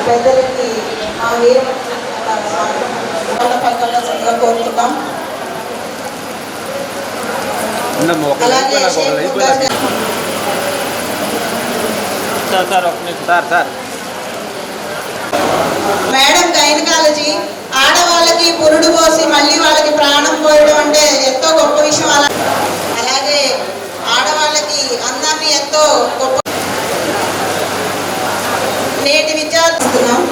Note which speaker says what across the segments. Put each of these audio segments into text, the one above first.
Speaker 1: పెద్దలకి ఆ వీర కోరుతున్నాం. అలాగే మేడం గైనకాలజీ ఆడవాళ్ళకి పురుడు పోసి మళ్ళీ వాళ్ళకి ప్రాణం పోయడం అంటే ఎంతో గొప్ప విషయం. అలాగే ఆడవాళ్ళకి అందాన్ని ఎంతో గొప్ప నేటి విద్యార్థులున్నాం.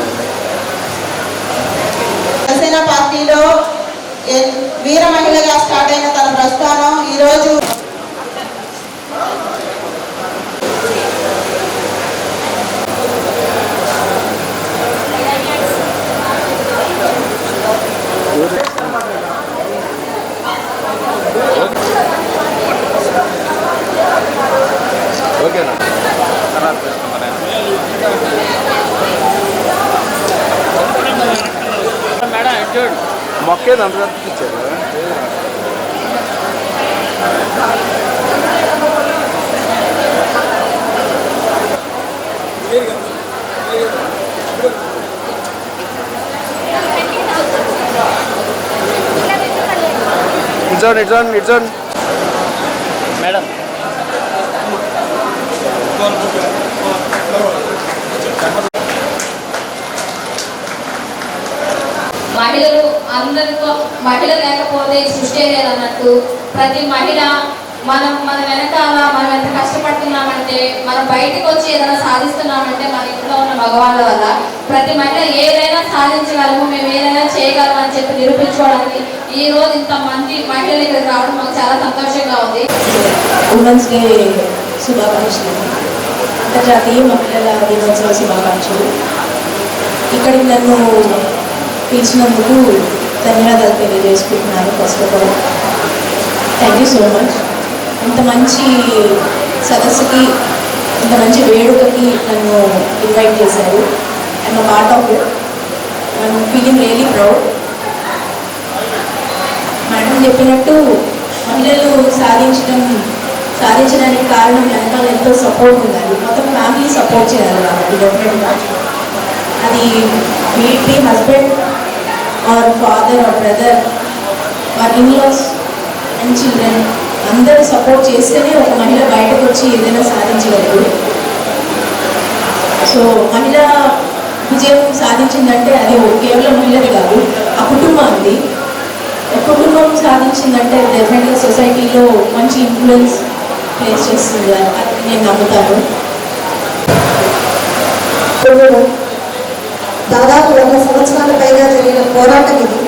Speaker 1: జనసేన పార్టీలో వీర మహిళగా స్టార్ట్ అయిన తన ప్రస్థానం ఈరోజు
Speaker 2: మొక్కేది అంత ఇచ్చారు. ఇట్స్
Speaker 3: మేడం
Speaker 4: మహిళలు అందరితో మహిళ లేకపోతే సృష్టి లేదన్నట్టు ప్రతి మహిళ మన వెనకాల మనం ఎంత కష్టపడుతున్నామంటే మనం బయటకు వచ్చి ఏదైనా సాధిస్తున్నామంటే మన ఇంట్లో ఉన్న మగవాళ్ళ వల్ల ప్రతి మహిళ ఏదైనా సాధించగలము, మేము ఏదైనా చేయగలము అని చెప్పి నిరూపించుకోవడానికి ఈ రోజు ఇంతమంది మహిళలు ఇక్కడికి రావడం మాకు చాలా సంతోషంగా ఉంది.
Speaker 5: ఉమెన్స్ డే శుభాకాంక్షలు, అంతర్జాతీయ మహిళల దినోత్సవ శుభాకాంక్షలు. ఇక్కడికి నన్ను పిలిచినందుకు ధన్యవాదాలు తెలియజేసుకుంటున్నాను. First of all thank you so much. ఇంత మంచి సదస్సుకి, ఇంత మంచి వేడుకకి నన్ను ఇన్వైట్ చేశారు. I'm a part of it. I'm feeling really proud. Madam చెప్పినట్టు మహిళలు సాధించడానికి కారణం వెనకాల ఎంతో సపోర్ట్ ఉండాలి. మొత్తం ఫ్యామిలీ సపోర్ట్ చేయాలి కాబట్టి డెఫినెట్గా అది మీ husband or father or brother or in laws and children అందరూ సపోర్ట్ చేస్తేనే ఒక మహిళ బయటకు వచ్చి ఏదైనా సాధించగలదు. సో మహిళ విజయం సాధించిందంటే అది కేవలం మహిళది కాదు, ఆ కుటుంబాన్ని. కుటుంబం సాధించిందంటే డెఫినెట్గా సొసైటీలో మంచి ఇన్ఫ్లుయెన్స్ ప్లేస్ చేస్తుంది అని నేను నమ్ముతాను.
Speaker 1: దాదాపు 100 సంవత్సరాల పైగా జరిగిన పోరాటం ఇది.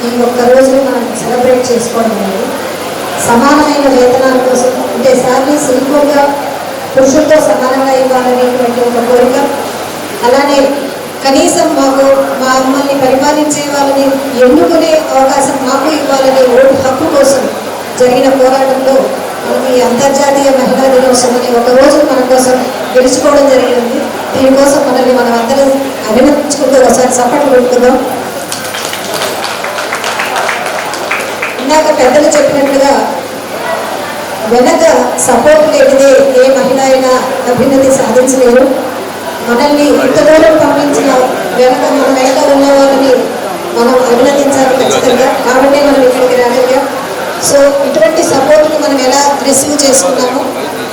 Speaker 1: ఈ ఒక్క రోజుని మనం సెలబ్రేట్ చేసుకోవడం అనేది సమానమైన వేతనాల కోసం, అంటే శాలరీస్ ఈక్వల్గా పురుషులతో సమానంగా ఇవ్వాలనేటువంటి ఒక కోరిక. అలానే కనీసం మమ్మల్ని పరిపాలించే వాళ్ళని ఎన్నుకునే అవకాశం మాకు ఇవ్వాలనే ఓటు హక్కు కోసం జరిగిన పోరాటంలో మనం ఈ అంతర్జాతీయ మహిళా దినోత్సవం అనే ఒక రోజు మన కోసం గెలుచుకోవడం జరిగింది. దీనికోసం మనల్ని మనం అందరం అభినందించుకుంటూ ఒకసారి సపోర్ట్ పెట్టుకుందాం. ఇందాక పెద్దలు చెప్పినట్లుగా వెనక సపోర్ట్ లేనిదే ఏ మహిళ అయినా అభ్యున్నతి సాధించలేరు. మనల్ని ఇంత దూరం పంపించిన మన వెనక ఉన్న వాళ్ళని మనం అభినందించాలి ఖచ్చితంగా. కాబట్టి మనం ఇక్కడికి రాగలిగాం. సో ఇటువంటి సపోర్ట్ని మనం ఎలా రిసీవ్ చేసుకున్నాము,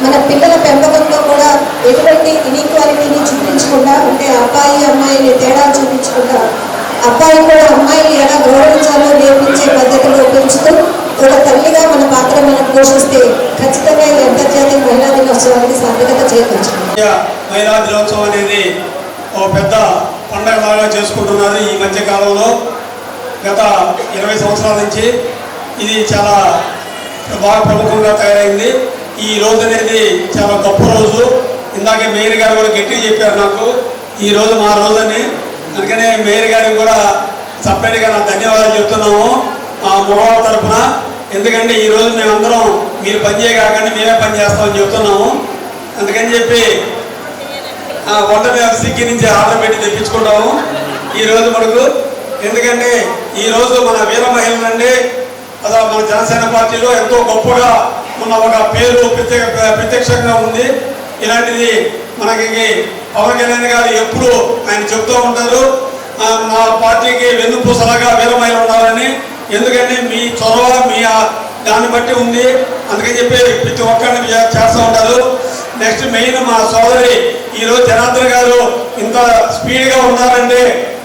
Speaker 1: మన పిల్లల పెంపకంలో కూడా ఎటువంటి ఇన్ఈక్వాలిటీని చూపించకుండా, అంటే అబ్బాయి అమ్మాయిని తేడా చూపించకుండా అబ్బాయి కూడా అమ్మాయిని ఎలా గౌరవించాలో నేర్పించే పద్ధతిలో పెంచుతూ ఒక తల్లిగా మన పాత్ర మనం పోషిస్తే ఖచ్చితంగా ఈ అంతర్జాతీయ మహిళా దినోత్సవానికి సార్థకత చేయవచ్చు.
Speaker 6: మహిళా దినోత్సవం అనేది ఒక పెద్ద పండగలాగా చేసుకుంటున్నారు ఈ మధ్య కాలంలో. గత 20 సంవత్సరాల నుంచి ఇది చాలా బాగా ప్రముఖంగా తయారైంది. ఈ రోజు అనేది చాలా గొప్ప రోజు. ఇందాకే మేయర్ గారు కూడా గట్టిగా చెప్పారు నాకు ఈ రోజు మా రోజని. అందుకనే మేయర్ గారికి కూడా సపరేట్గా నా ధన్యవాదాలు చెప్తున్నాము మా మగవాళ్ళ తరఫున. ఎందుకంటే ఈరోజు మేమందరం మీరు పని చేయగాకండి మేమే పని చేస్తామని చెప్తున్నాము. అందుకని చెప్పి వంట సిగ్గి నుంచి ఆర్డర్ పెట్టి తెప్పించుకుంటాము. ఈరోజు మనకు ఎందుకంటే ఈరోజు మన వీర మహిళలండి అసలు మన జనసేన పార్టీలో ఎంతో గొప్పగా ఉన్న ఒక పేరు ప్రత్యక్షంగా ఉంది. ఇలాంటిది మనకి పవన్ కళ్యాణ్ గారు ఎప్పుడు ఆయన చెప్తూ ఉంటారు, నా పార్టీకి వెన్నుపూసలాగా వీర మహిళలు ఉన్నారని. ఎందుకంటే మీ చొరవ మీ దాన్ని బట్టి ఉంది, అందుకని చెప్పి ప్రతి ఒక్కరిని చేస్తూ ఉంటారు. నెక్స్ట్ మెయిన్ మా సోదరి ఈరోజు జనార్దన్ గారు ఇంత స్పీడ్గా ఉన్నారంటే,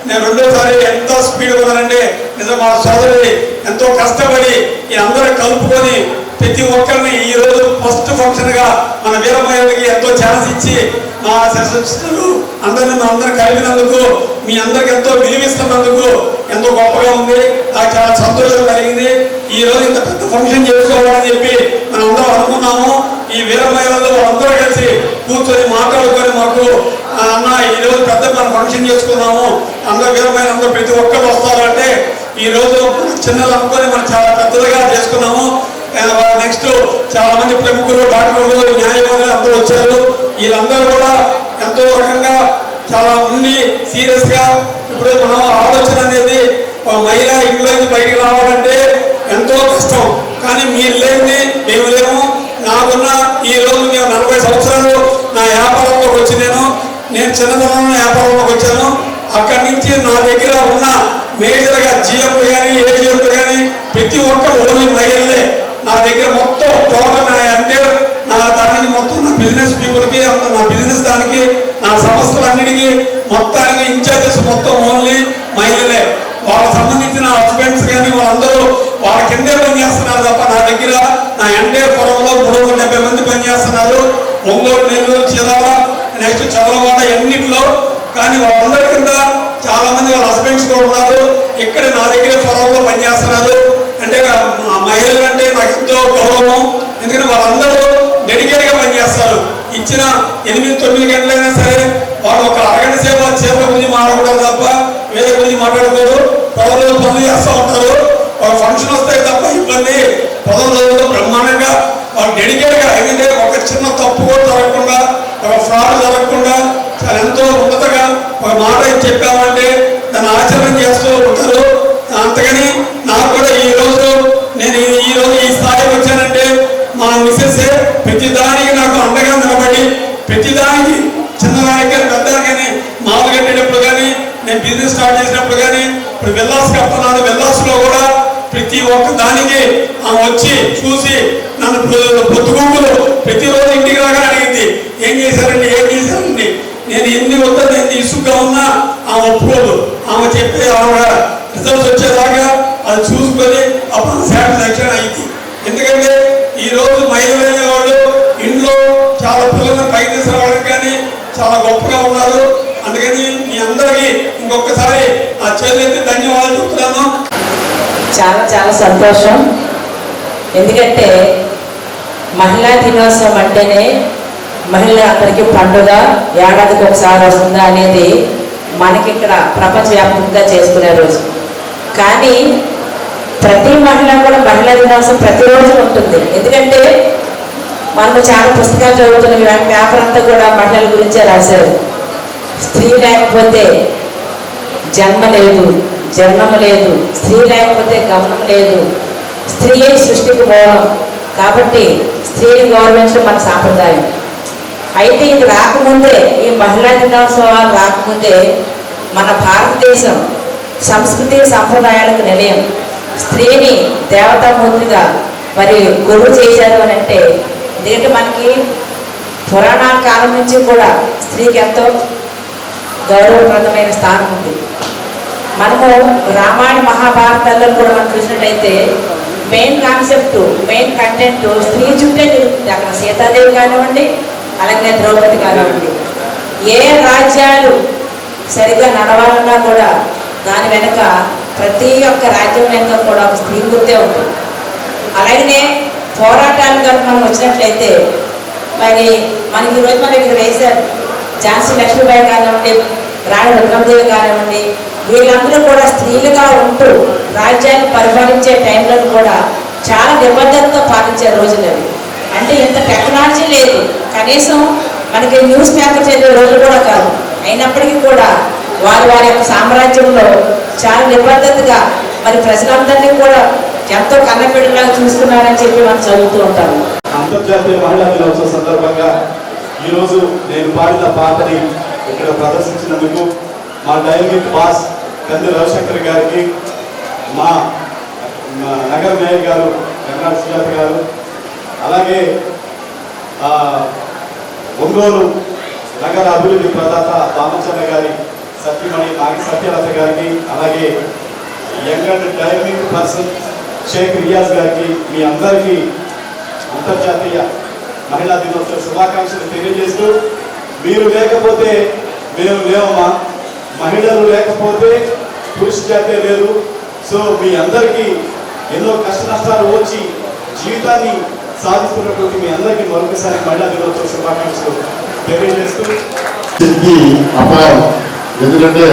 Speaker 6: నేను రెండోసారి ఎంత స్పీడ్గా ఉన్నానంటే నిజం మా సోదరి ఎంతో కష్టపడి ఈ అందరూ కలుపుకొని ప్రతి ఒక్కరిని ఈరోజు ఫస్ట్ ఫంక్షన్గా మన వీర మహిళలకి ఎంతో ఛాన్స్ ఇచ్చి మా సిస్టర్లు అందరూ కలిపినందుకు మీ అందరికి ఎంతో విలువిస్తున్నందుకు ఎంతో గొప్పగా ఉంది. నాకు చాలా సంతోషం కలిగింది. ఈ రోజు ఇంత పెద్ద ఫంక్షన్ చేసుకోవాలని చెప్పి మనం అందరం అనుకున్నాము. ఈ వీర మహిళలు అందరూ కలిసి కూర్చొని మాట్లాడుకొని మాకు అన్న ఈరోజు పెద్ద మనం ఫంక్షన్ చేసుకున్నాము, అందరూ వీర మహిళలు అందరూ ప్రతి ఒక్కరు వస్తారంటే ఈరోజు చిన్నలు అనుకొని మనం చాలా పెద్దలుగా చేసుకున్నాము. నెక్స్ట్ చాలా మంది ప్రముఖులు, డాక్టర్లు, న్యాయవాదులు అందరూ వచ్చారు. వీళ్ళందరూ కూడా ఎంతో రకంగా చాలా ఉండి సీరియస్ గా ఇప్పుడు మనం ఆలోచన అనేది మహిళ ఇంట్లో నుంచి బయటికి రావాలంటే ఎంతో కష్టం. కానీ మీరు లేని మేము లేము. నాకున్న ఈ రోజు మేము 40 సంవత్సరాలు నా వ్యాపారంలోకి వచ్చి నేను చిన్నతనంలో వ్యాపారంలోకి వచ్చాను. అక్కడి నుంచి నా దగ్గర ఉన్న మేజర్గా జిఎంలు కానీ ఏజిఎంలు కానీ ప్రతి ఒక్క ఓన్లీ మహిళలే నా దగ్గర మొత్తం టోటల్ అంటే నా దానికి మొత్తం నా బిజినెస్ పీపుల్కి నా బిజినెస్ దానికి నా సంస్థలన్నిటికీ మొత్తానికి ఇన్ఛార్జెస్ మొత్తం ఓన్లీ మహిళలే. వాళ్ళకి సంబంధించిన హస్బెండ్స్ కానీ వాళ్ళందరూ వాళ్ళ కిందే పనిచేస్తున్నారు తప్ప నా దగ్గర నా ఎంటైర్ పొలంలో 370 మంది పనిచేస్తున్నారు. ఒంగోలు, నెల్లూరు, చీరాల, నెక్స్ట్ చదలవాడ ఎన్నింటిలో. కానీ వాళ్ళందరి కింద చాలా మంది వాళ్ళ హస్బెండ్స్ కూడా ఉన్నారు. ఇక్కడ నా దగ్గర పొలంలో పనిచేస్తున్నారు. అంటే మహిళలు అంటే నాకు ఎంతో గౌరవం. ఎందుకంటే వాళ్ళందరూ డెడికేట్గా పనిచేస్తారు. ఇచ్చిన 8-9 గంటలైనా సరే వాళ్ళు ఒక అరగంట సేపు చేపల గురించి మాట్లాడతారు తప్ప వేరే గురించి మాట్లాడుకోరు. 10 రోజులు పనులు చేస్తూ ఉంటారు. ఒక ఫంక్షన్ వస్తాయి తప్ప ఇబ్బంది 10 రోజుల్లో బ్రహ్మాండంగా వాళ్ళు డెడికేట్గా. ఎందుకంటే ఒక చిన్న తప్పు కూడా జరగకుండా, ఒక ఫ్రాడ్ జరగకుండా చాలా ఎంతో ఉన్నతగా ఒక మాట చెప్పామంటే దాన్ని ఆచరణ చేస్తూ ఉంటారు. అంతకని నాకు కూడా నేను ఈ రోజు ఈ స్థాయికి వచ్చానంటే మా మిస్సెస్ ప్రతిదానికి నాకు అండగా నిలబడి ప్రతిదానికి చిన్నదానికి కానీ పెద్దదానికి కానీ మాలు కట్టేటప్పుడు కానీ నేను బిజినెస్ స్టార్ట్ చేసినప్పుడు కానీ ఇప్పుడు వెల్లాస్ కడుతున్నాను. వెల్లాస్లో కూడా ప్రతి ఒక్క దానికి ఆమె వచ్చి చూసి నన్ను పొద్దుగూకులు ప్రతిరోజు ఇంటికి రాగా అడిగింది, ఏం చేశారండి నేను ఎన్ని వద్దని ఎంత ఇసుగ్గా ఉన్నా ఆమె ఒప్పుకోదు. ఆమె చెప్పి ఆమె రిజల్ట్స్ వచ్చేదాకా అది చూసుకొని అప్పుడు సాటిస్ఫాక్షన్ అయింది. ఎందుకంటే ఈరోజు మహిళలైన వాళ్ళు ఇంట్లో చాలా పిల్లలను పైకి తీసుకురావడానికి కానీ చాలా గొప్పగా ఉన్నారు. అందుకని మీ అందరికీ ఇంకొకసారి ఆ చేతులెత్తి ధన్యవాదాలు చెప్తున్నాను.
Speaker 7: చాలా చాలా సంతోషం. ఎందుకంటే మహిళా దినోత్సవం అంటేనే మహిళ అందరికీ పండుగ, ఏడాదికి ఒకసారి వస్తుందా అనేది మనకి ఇక్కడ ప్రపంచవ్యాప్తంగా చేసుకునే రోజు. కానీ ప్రతి మహిళ కూడా మహిళా దినోత్సవం ప్రతిరోజు ఉంటుంది. ఎందుకంటే మనం చాలా పుస్తకాలు చదువుతున్న పేపర్ అంతా కూడా మహిళల గురించే రాశారు. స్త్రీ లేకపోతే జన్మ లేదు, జన్మము లేదు, స్త్రీ లేకపోతే గమనం లేదు, స్త్రీయే సృష్టికి మూలం. కాబట్టి స్త్రీని గౌరవించడం మన సాంప్రదాయం. అయితే ఇది రాకముందే, ఈ మహిళా దినోత్సవాలు రాకముందే మన భారతదేశం సంస్కృతి సంప్రదాయాలకు నిలయం. స్త్రీని దేవతామూర్తిగా మరి గురువు చేశారు అని అంటే, ఎందుకంటే మనకి పురాణాల కాలం నుంచి కూడా స్త్రీకి ఎంతో గౌరవప్రదమైన స్థానం ఉంది. మనము రామాయణ మహాభారతాల్లో కూడా మనం చూసినట్టయితే మెయిన్ కాన్సెప్ట్, మెయిన్ కంటెంట్ స్త్రీ చుట్టే తిరుగుతుంది. అక్కడ సీతాదేవి కానివ్వండి, అలాగే ద్రౌపది కానివ్వండి. ఏ రాజ్యాలు సరిగ్గా నడవాలన్నా కూడా దాని వెనక ప్రతి ఒక్క రాజ్యం వెనుక కూడా ఒక స్త్రీ గుర్తే ఉంటుంది. అలాగనే పోరాటాలు కనుక మనం వచ్చినట్లయితే మరి మనకి ఈరోజు మనం ఇక్కడ వేశారు ఝాన్సీ లక్ష్మీబాయి కానివ్వండి, రాణి రుద్రమదేవి కానివ్వండి, వీళ్ళందరూ కూడా స్త్రీలుగా ఉంటూ రాజ్యాన్ని పరిపాలించే టైంలో కూడా చాలా నిబద్ధతతో పాటించే రోజులు అవి. అంటే ఇంత టెక్నాలజీ లేదు, కనీసం మనకి న్యూస్ పేపర్ చదివే రోజులు కూడా కాదు. అయినప్పటికీ కూడా వారి వారి యొక్క సామ్రాజ్యంలో చాలా నిబద్ధతగా మరి ప్రజలందరినీ కూడా ఎంతో కన్నపిల్లలాగా చూస్తున్నారని చెప్పి మనం చదువుతూ ఉంటాము.
Speaker 8: అంతర్జాతీయ మహిళా దినోత్సవ సందర్భంగా ఈరోజు నేను పాడిన పాటని ఇక్కడ ప్రదర్శించినందుకు మా డైనమిక్ బాస్ కంది రవిశంకర్ గారికి, మా నగర మేయర్ గారు వెంకట సుజాత గారు, అలాగే ఒంగోలు నగర అభివృద్ధి ప్రదాత రామచంద్ర గారి సత్యమణి నాగ సత్యలత గారికి, అలాగే young and dynamic person Sheikh Riyaz గారికి, మీ అందరికీ అంతర్జాతీయ మహిళా దినోత్సవ శుభాకాంక్షలు తెలియజేస్తూ, మీరు లేకపోతే మేము లేవమ్మా, మహిళలు లేకపోతే పురుష జాతే లేదు. సో మీ అందరికీ ఎన్నో కష్ట నష్టాలు వచ్చి జీవితాన్ని సాధిస్తున్నటువంటి మీ అందరికీ మరొకసారి మహిళా దినోత్సవ శుభాకాంక్షలు తెలియజేస్తూ
Speaker 9: అపాయం. ఎందుకంటే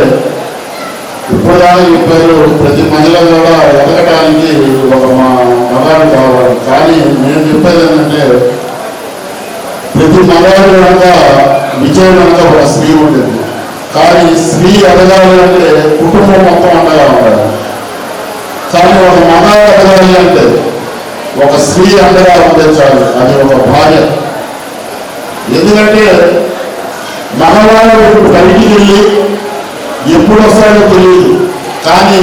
Speaker 9: ఇప్పుడు ఈ పేరు ప్రతి మహిళ కూడా ఎదగడానికి ఒక మగాడు కావాలి. కానీ నేను చెప్పేది ఏంటంటే ప్రతి మగాడు కనుక విజయం కనుక ఒక స్త్రీ ఉంటుంది. కానీ స్త్రీ ఎదగాలి అంటే కుటుంబం మొత్తం అండగా ఉండాలి. కానీ ఒక మగాడు ఎదగాలి అంటే ఒక స్త్రీ అండగా ఉంటే చాలు, అది ఒక భార్య. ఎందుకంటే మగవాడు బయటికి వెళ్ళి ఎప్పుడు వస్తాడో తెలియదు, కానీ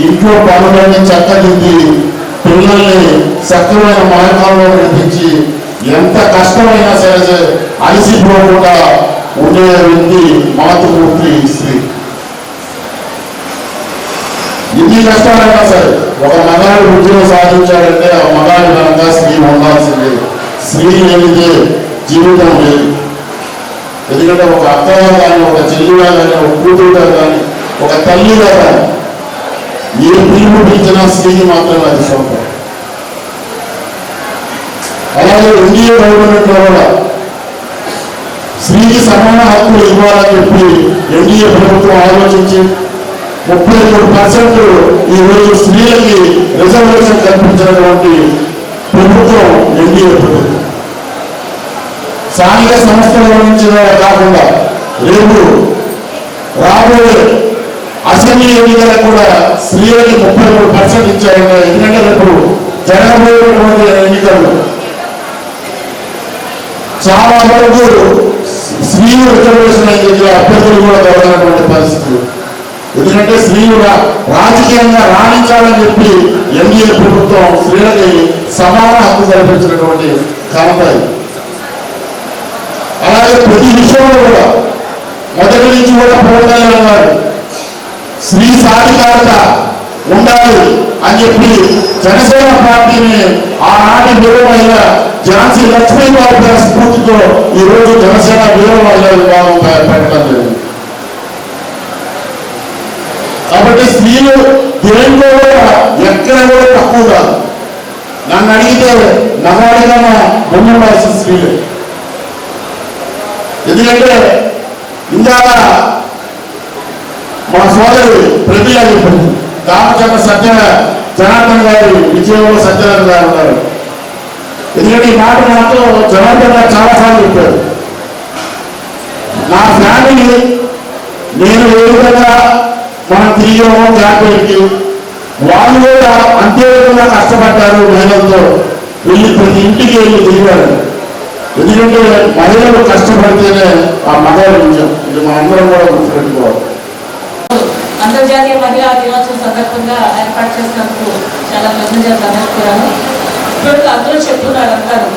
Speaker 9: ఇంట్లో పనులన్నీ చక్కదిద్ది పిల్లల్ని సక్రమైన మార్గంలో నడిపించి ఎంత కష్టమైనా సరే అలసిపోకుండా ఉండే వ్యక్తి మాతృమూర్తి స్త్రీ. ఎన్ని కష్టాలైనా సరే ఒక మగాడు ఉద్యోగం సాధించాడంటే ఆ మగాడి కనుక స్త్రీ ఉండాల్సిందే. స్త్రీ లేనిదే జీవితం లేదు. ఎందుకంటే ఒక అక్కగా కానీ, ఒక చెల్లిగా కానీ, ఒక కూతురుగా కానీ, ఒక తల్లిగా కానీ ఏ పిలుపు పిలిచినా స్త్రీకి మాత్రమే అది సొంతం. అలాగే ఎన్డీఏ గవర్నమెంట్లో కూడా స్త్రీకి సమాన హక్కులు ఇవ్వాలని చెప్పి ఎన్డీఏ ప్రభుత్వం ఆలోచించి 33% ఈరోజు స్త్రీలకి రిజర్వేషన్ కల్పించినటువంటి ప్రభుత్వం ఎన్డీఏ ప్రభుత్వం. స్థానిక సంస్థల నుంచి కాకుండా రేపు రాబోయే అసెంబ్లీ ఎన్నికలకు కూడా స్త్రీలకి 33% ఇచ్చారంటే, ఎందుకంటే రేపు జరగబోయేటువంటి ఎన్నికలు చాలా వరకు స్త్రీలు రిజర్వేషన్ అయితే అభ్యర్థులు కూడా దొరకనటువంటి పరిస్థితులు. ఎందుకంటే స్త్రీలు రాజకీయంగా రాణించాలని చెప్పి ఎన్డీఏ ప్రభుత్వం స్త్రీలకి సమాన హక్కు కల్పించినటువంటి ఘనత. అలాగే ప్రతి విషయంలో కూడా మొదటి నుంచి కూడా పవన్ కళ్యాణ్ గారు స్త్రీ సాధికారత ఉండాలి అని చెప్పి జనసేన పార్టీని ఆనాటి వీరమహిళ ఝాన్సీ లక్ష్మీబాయి గారి స్ఫూర్తితో ఈరోజు జనసేన వీరమహిళ విభాగం పెట్టడం జరిగింది. కాబట్టి స్త్రీలు దేంట్లో కూడా ఎక్కడ కూడా తక్కువ కాదు. నన్ను అడిగితే నగవాడిగా బొమ్మవాల్సిన స్త్రీలు. ఎందుకంటే ఇందాక మా సోదరు ప్రతి చెప్పింది, రామచంద్ర జనార్దన్ గారి విజయంలో సత్యనారాయణ గారు ఉన్నారు. ఎందుకంటే ఈ మాట నాతో జనార్దన్ గారు చాలాసార్లు చెప్పారు. నా ఫ్యామిలీ నేను ఏ విధంగా మనం తిరిగామో క్యాంపెయిన్కి, వాళ్ళు కూడా అంతే విధంగా కష్టపడ్డారు. మహిళలతో వెళ్ళి ప్రతి ఇంటికి వెళ్ళి తిరిగారు. ఎందుకంటే మహిళలు కష్టపడితేనే ఆ మగవాళ్ళ విజయం. ఇది మనందరం కూడా గుర్తుపెట్టుకోవాలి.
Speaker 5: అంతర్జాతీయ మహిళా దినోత్సవం సందర్భంగా ఏర్పాటు చేసినందుకు చాలా కృతజ్ఞతలు అందిస్తున్నాను. ఇప్పుడు అందరూ చెప్తున్నారు, అంటారు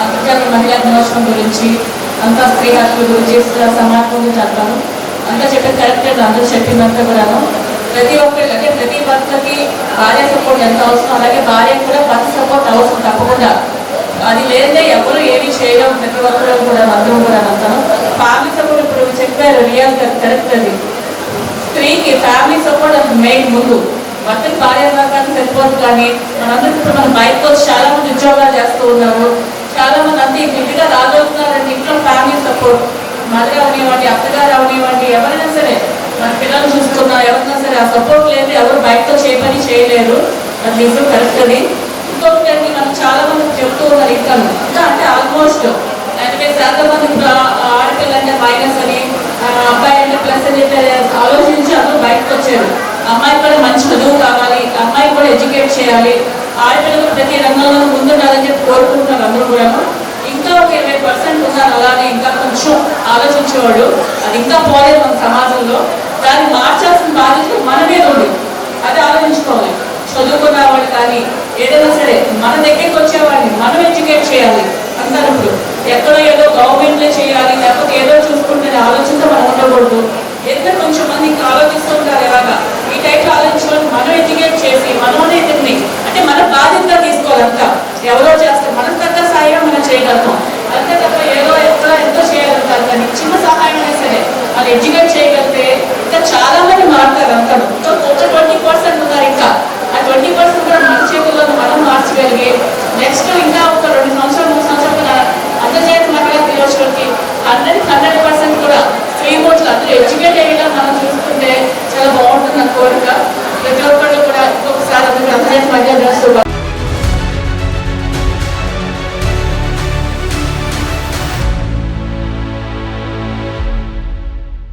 Speaker 5: అంతర్జాతీయ మహిళా దినోత్సవం గురించి, అంతా స్త్రీ హక్కుల గురించి, సమాజం గురించి అంటాను. అంతా చెప్పేది కరెక్టే, అందరూ చెప్పినంత కూడాను. ప్రతి ఒక్కరికి అంటే ప్రతి భర్తకి భార్య సపోర్ట్ ఎంత అవసరం, అలాగే భార్యకు కూడా భర్త సపోర్ట్ అవసరం తప్పకుండా. అది లేదే ఎవరు ఏమి చేయడం, ప్రతి ఒక్కరు కూడా అందరూ కూడా అంటాను. ఫ్యామిలీ సపోర్ట్ ఇప్పుడు చెప్పారు రియాజ్ గారు, కరెక్ట్. అది స్త్రీకి ఫ్యామిలీ సపోర్ట్ అది మెయిన్. ముందు భర్తకి భార్య కానీ సరిపోదు. కానీ మనందరికీ ఇప్పుడు మన బయటకు వచ్చి చాలా మంది ఉద్యోగాలు చేస్తూ ఉన్నారు. చాలా మంది అంతే ఇంటిగా రాగలుగుతున్నారంటే ఇంట్లో ఫ్యామిలీ సపోర్ట్, మదర్ అవనివ్వండి, అత్తగారు అవనివ్వండి, ఎవరైనా సరే మన పిల్లలు చూసుకున్నా ఎవరైనా సరే ఆ సపోర్ట్ లేదు ఎవరు బయటతో పని చేయలేరు. అది నిజం, కరెక్ట్. అది ఇంకొకటి మనం చాలా మంది చెప్తూ ఉన్నారు ఇంకా అంటే ఆల్మోస్ట్ 80% మంది ఆడపిల్ల అంటే మైనస్ అని, అబ్బాయి అంటే ప్లస్ అని చెప్పి వచ్చారు. అమ్మాయి కూడా మంచి చదువు కావాలి, అమ్మాయి కూడా ఎడ్యుకేట్ చేయాలి, ఆడపిల్లలు ప్రతి రంగంలో ముందుండాలని చెప్పి కోరుకుంటున్నారు అందరూ కూడా. ఇంకా ఒక 20% ఉన్నారు అలానే ఇంకా కొంచెం ఆలోచించేవాడు, అది ఇంకా పోలేదు మన సమాజంలో. దాన్ని మార్చాల్సిన బాధ్యత మన మీద ఉంది, అది ఆలోచించుకోవాలి. చదువుకున్న వాళ్ళు కానీ ఏదైనా సరే మన దగ్గరికి వచ్చేవాడిని మనం ఎడ్యుకేట్ చేయాలి. అంటారు ఇప్పుడు ఎక్కడో ఏదో గవర్నమెంట్లే చేయాలి లేకపోతే ఏదో చూసుకుంటే ఆలోచనతో మనం ఉండకూడదు. ఎందుకంటే కొంచెం మంది ఇంకా ఆలోచిస్తూ ఉంటారు ఎలాగా ఈ టైప్లో ఆలోచించుకొని మనం ఎడ్యుకేట్ చేసి మనమనే ఇద్దరిని అంటే మన బాధ్యతగా తీసుకోవాలంతా. ఎవరో చేస్తారు, మనం తగ్గ సాయం మనం చేయగలుగుతాం అంతే తప్ప ఏదో ఎంతో చేయగలుగుతారు. కానీ చిన్న సహాయం అయినా సరే మనం ఎడ్యుకేట్ చేయగలిగితే ఇంకా చాలా మంది మారుతారు. అంతా ఇంకా